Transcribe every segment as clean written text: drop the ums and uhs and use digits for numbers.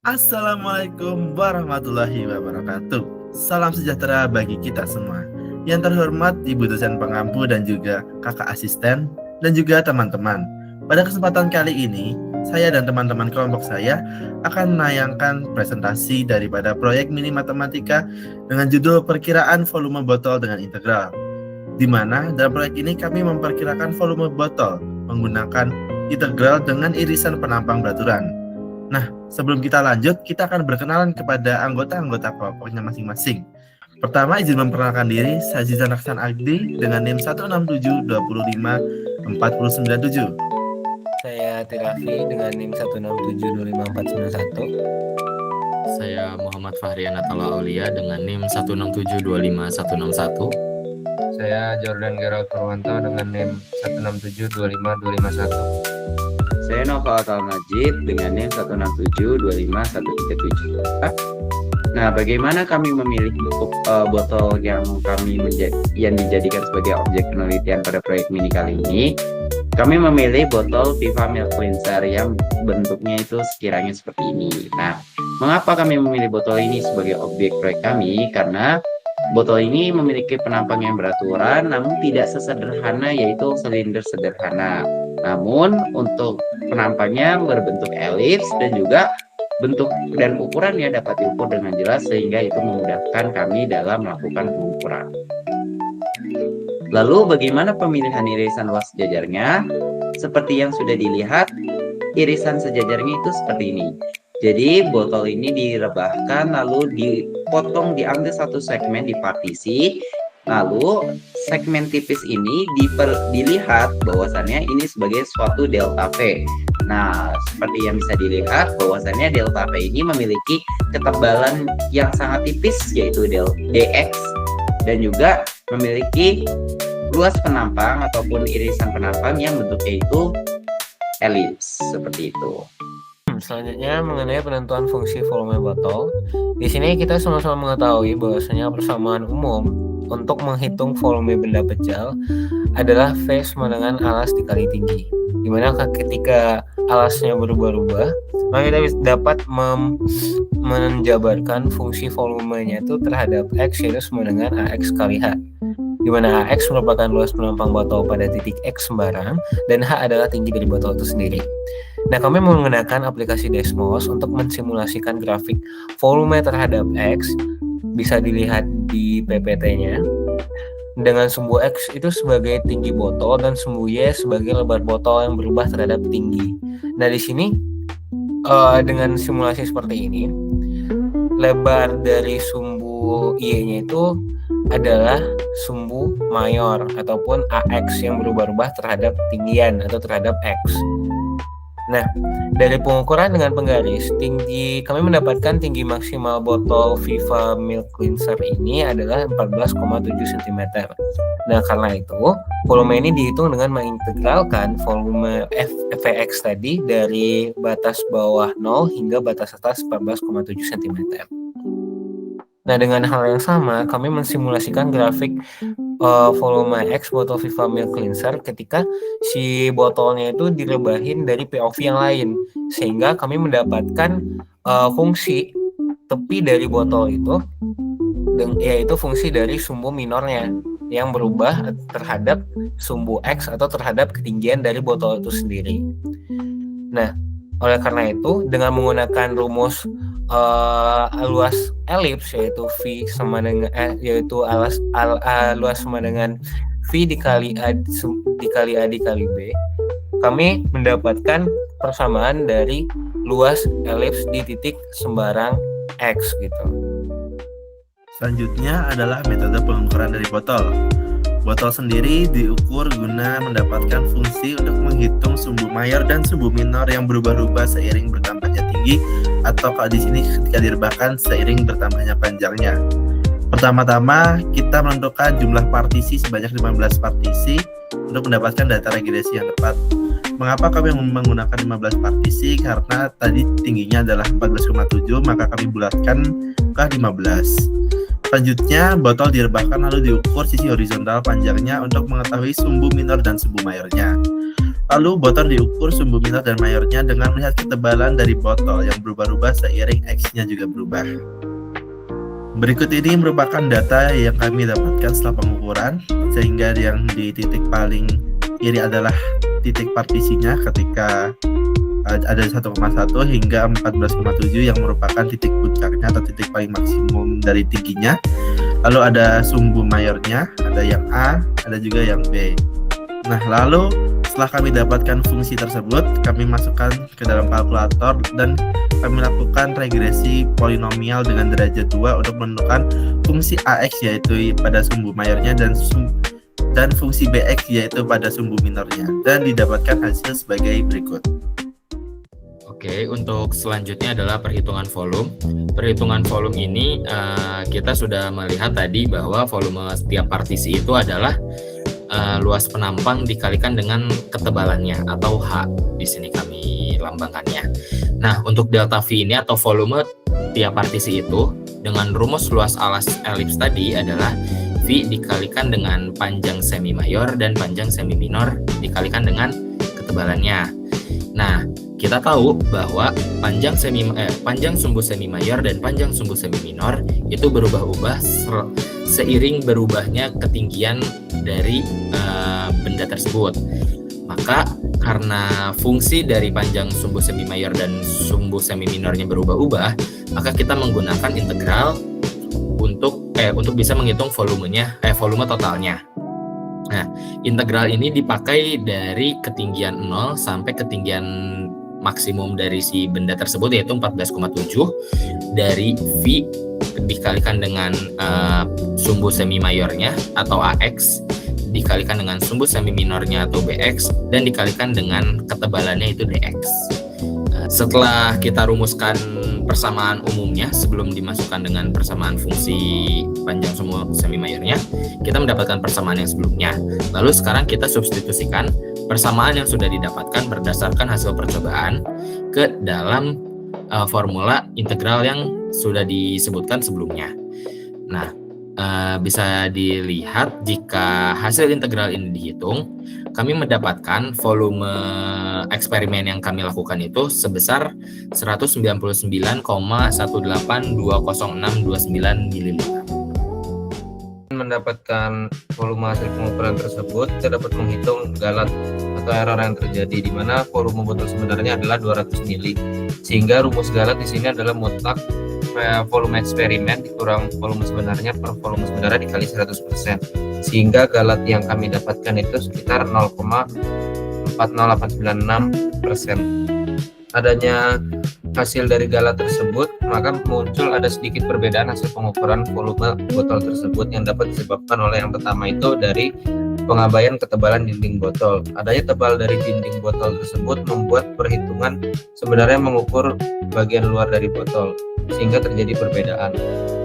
Assalamualaikum warahmatullahi wabarakatuh. Salam sejahtera bagi kita semua. Yang terhormat Ibu dosen pengampu dan juga kakak asisten dan juga teman-teman. Pada kesempatan kali ini, saya dan teman-teman kelompok saya akan menayangkan presentasi daripada proyek mini matematika dengan judul perkiraan volume botol dengan integral. Di mana dalam proyek ini kami memperkirakan volume botol menggunakan integral dengan irisan penampang beraturan. Nah, sebelum kita lanjut, kita akan berkenalan kepada anggota-anggota kelompoknya masing-masing. Pertama, izin memperkenalkan diri, saya Zizan Aksan Agdi dengan NIM 167255497. Saya Tirafi dengan NIM 1672541. Saya Muhammad Fahri Anatola Aulia dengan NIM 167251161. Saya Jordan Gerald Purwanto dengan NIM 1672521. Saya Nova Atal Majid dengan NIM 1672517. Nah, bagaimana kami memilih bentuk botol yang dijadikan sebagai objek penelitian pada proyek mini kali ini? Kami memilih botol Viva Milk Cleanser yang bentuknya itu sekiranya seperti ini. Nah, mengapa kami memilih botol ini sebagai objek proyek kami? Karena botol ini memiliki penampang yang beraturan, namun tidak sesederhana yaitu silinder sederhana. Namun untuk penampangnya berbentuk elips dan juga bentuk dan ukurannya dapat diukur dengan jelas sehingga itu memudahkan kami dalam melakukan pengukuran. Lalu bagaimana pemilihan irisan luas sejajarnya? Seperti yang sudah dilihat, irisan sejajarnya itu seperti ini. Jadi botol ini direbahkan lalu dipotong, diambil satu segmen di partisi. Lalu segmen tipis ini dilihat bahwasannya ini sebagai suatu delta V. Nah, seperti yang bisa dilihat bahwasannya delta V ini memiliki ketebalan yang sangat tipis yaitu dx dan juga memiliki luas penampang ataupun irisan penampang yang bentuknya itu elips seperti itu. Selanjutnya mengenai penentuan fungsi volume botol. Di sini kita sama-sama mengetahui bahwasanya persamaan umum untuk menghitung volume benda pejal adalah V sama dengan alas dikali tinggi. Dimana ketika alasnya berubah-ubah, maka kita dapat menjabarkan fungsi volumenya itu terhadap X yaitu sama dengan AX kali H. Di mana AX merupakan luas penampang botol pada titik X sembarang dan H adalah tinggi dari botol itu sendiri. Nah, kami menggunakan aplikasi Desmos untuk mensimulasikan grafik volume terhadap X, bisa dilihat di PPT-nya, dengan sumbu X itu sebagai tinggi botol dan sumbu Y sebagai lebar botol yang berubah terhadap tinggi. Nah, di sini dengan simulasi seperti ini, lebar dari sumbu Y-nya itu adalah sumbu mayor ataupun AX yang berubah-ubah terhadap tinggian atau terhadap X. Nah, dari pengukuran dengan penggaris, kami mendapatkan tinggi maksimal botol Viva Milk Cleanser ini adalah 14,7 cm. Nah, karena itu, volume ini dihitung dengan mengintegralkan volume Vx tadi dari batas bawah 0 hingga batas atas 14,7 cm. Nah, dengan hal yang sama, kami mensimulasikan grafik volume X botol Viva Milk Cleanser ketika si botolnya itu direbahin dari POV yang lain, sehingga kami mendapatkan fungsi tepi dari botol itu, yaitu fungsi dari sumbu minornya yang berubah terhadap sumbu X atau terhadap ketinggian dari botol itu sendiri. Nah, oleh karena itu, dengan menggunakan rumus luas elips yaitu V sama dengan luas sama dengan V dikali A dikali B, kami mendapatkan persamaan dari luas elips di titik sembarang X gitu. Selanjutnya adalah metode pengukuran dari botol. Botol sendiri diukur guna mendapatkan fungsi untuk menghitung sumbu mayor dan sumbu minor yang berubah-ubah seiring bertambahnya tinggi atau kalau di sini ketika direbahkan seiring bertambahnya panjangnya. Pertama-tama kita menentukan jumlah partisi sebanyak 15 partisi untuk mendapatkan data regresi yang tepat. Mengapa kami menggunakan 15 partisi? Karena tadi tingginya adalah 14,7, maka kami bulatkan ke 15. Selanjutnya, botol direbahkan lalu diukur sisi horizontal panjangnya untuk mengetahui sumbu minor dan sumbu mayornya. Lalu botol diukur sumbu minor dan mayornya dengan melihat ketebalan dari botol yang berubah-ubah seiring X-nya juga berubah. Berikut ini merupakan data yang kami dapatkan setelah pengukuran, sehingga yang di titik paling kiri adalah titik partisinya ketika ada 1,1 hingga 14,7 yang merupakan titik puncaknya atau titik paling maksimum dari tingginya. Lalu ada sumbu mayornya, ada yang A, ada juga yang B. Nah, lalu setelah kami dapatkan fungsi tersebut, kami masukkan ke dalam kalkulator dan kami lakukan regresi polinomial dengan derajat 2 untuk menentukan fungsi AX yaitu pada sumbu mayornya dan fungsi BX yaitu pada sumbu minornya, dan didapatkan hasil sebagai berikut. Oke, untuk selanjutnya adalah perhitungan volume. Perhitungan volume ini kita sudah melihat tadi bahwa volume setiap partisi itu adalah luas penampang dikalikan dengan ketebalannya atau H. Di sini kami lambangkannya. Nah, untuk delta V ini atau volume tiap partisi itu dengan rumus luas alas elips tadi adalah V dikalikan dengan panjang semi mayor dan panjang semi minor dikalikan dengan ketebalannya. Nah, kita tahu bahwa panjang sumbu semi mayor dan panjang sumbu semi minor itu berubah-ubah seiring berubahnya ketinggian dari benda tersebut. Maka karena fungsi dari panjang sumbu semi mayor dan sumbu semi minornya berubah-ubah, maka kita menggunakan integral untuk bisa menghitung volume totalnya. Nah, integral ini dipakai dari ketinggian 0 sampai ketinggian maksimum dari si benda tersebut yaitu 14,7 dari V dikalikan dengan sumbu semi mayornya atau AX dikalikan dengan sumbu semi minornya atau BX dan dikalikan dengan ketebalannya itu DX. Setelah kita rumuskan persamaan umumnya sebelum dimasukkan dengan persamaan fungsi panjang sumbu semi mayornya, kita mendapatkan persamaan yang sebelumnya. Lalu sekarang kita substitusikan persamaan yang sudah didapatkan berdasarkan hasil percobaan ke dalam formula integral yang sudah disebutkan sebelumnya. Nah, bisa dilihat jika hasil integral ini dihitung, kami mendapatkan volume eksperimen yang kami lakukan itu sebesar 199,1820629 ml. Mendapatkan volume hasil pengukuran tersebut, kita dapat menghitung galat atau error yang terjadi di mana volume botol sebenarnya adalah 200 ml. Sehingga rumus galat di sini adalah mutlak volume eksperimen dikurang volume sebenarnya per volume sebenarnya dikali 100%. Sehingga galat yang kami dapatkan itu sekitar 0,40896%. Adanya hasil dari galat tersebut, maka muncul ada sedikit perbedaan hasil pengukuran volume botol tersebut yang dapat disebabkan oleh yang pertama itu dari pengabaian ketebalan dinding botol. Adanya tebal dari dinding botol tersebut membuat perhitungan sebenarnya mengukur bagian luar dari botol, sehingga terjadi perbedaan.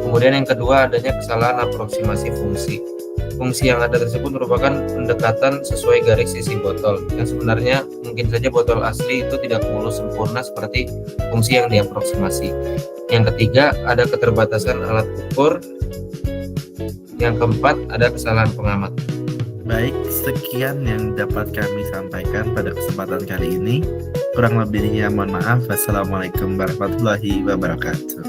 Kemudian yang kedua, adanya kesalahan aproksimasi fungsi. Fungsi yang ada tersebut merupakan pendekatan sesuai garis sisi botol, yang sebenarnya mungkin saja botol asli itu tidak mulus sempurna seperti fungsi yang diaproksimasi. Yang ketiga, ada keterbatasan alat ukur. Yang keempat, ada kesalahan pengamat. Baik, sekian yang dapat kami sampaikan pada kesempatan kali ini. Kurang lebihnya mohon maaf. Wassalamualaikum warahmatullahi wabarakatuh.